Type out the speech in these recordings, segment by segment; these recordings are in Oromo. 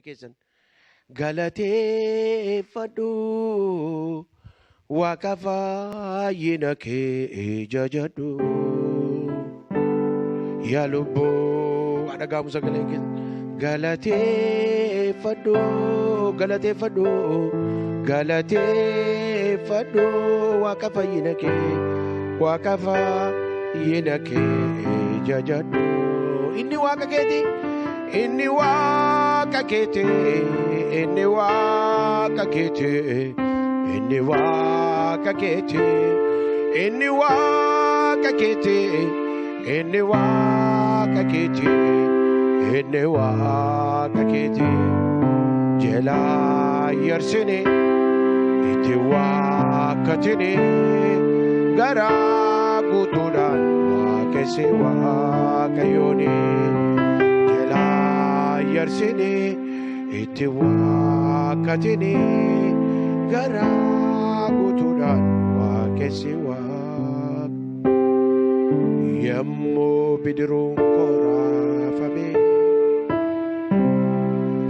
keessan galateeffadhu waaqa fayyina kee jajadhu yaa lubbuu dhagaamu sagalee keessan galateeffadhu galateeffadhu waaqa fayyina kee waaqa fayyina kee jajadhu inni waaqa keeti inni waaqa keeti inni waaqa keeti inni waaqa keeti inni waaqa keeti inni waaqa keeti inni waaqa keeti jala yarsine itti waaqatine gara guutuudhaan waaqesse waaqayyooni jala yarsine itti waaqatine gara guutuudhaan waaqesse waaq yemmuu bidiruun koraafame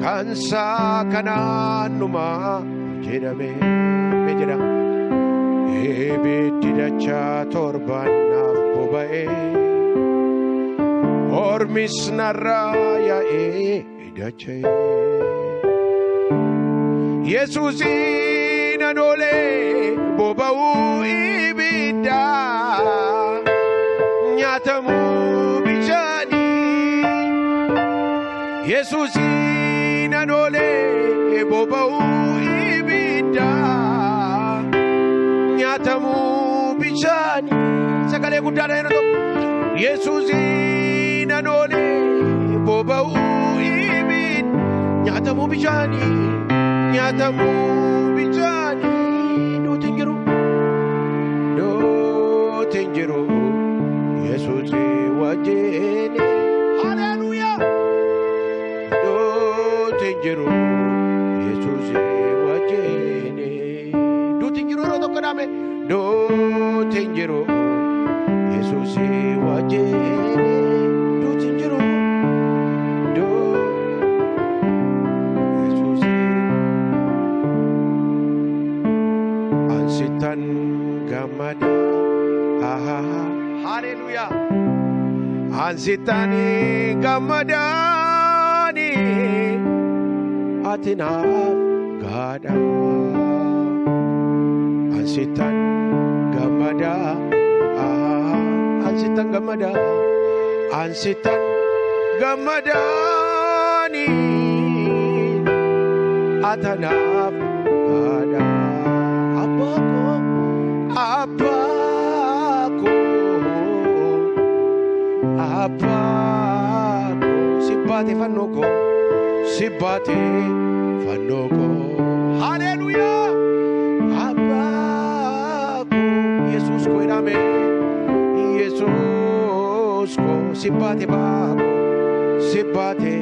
kansa kanaanuma jedhame jedha ibiddi dachaa torbaanaaf boba'e ormis narraa yaa'ee dacha'e Yesuusin anoolee boba'uu ibidda nyaatamuu bishaanii Yesuusin anoolee boba'uu ibidda nyaatamuu bishaanii sagalee guddaadha yeroo tokko Yesuusin anoolee boba'uu ibidda nyaatamuu bishaanii nyaatamuu bishaanii dootiin jiru Yesuusi wajjin haleluuyaa dootiin jiru Yesuusi wajjin dootiin jiru yeroo tokko dhaame dootiin jiru Yesuusi wajjin dootiin jiru Ansitan gamada haleluuyaa Ansitan gamadani atinaaf gaadha Ansitan gamada Ansitan gamada Ansitan gamadani atinaaf gaadha Abbaako sibbate fannoko haleluuyaa Abbaako Yesuus ko jedhame Yesuus ko sibbate baako sibbate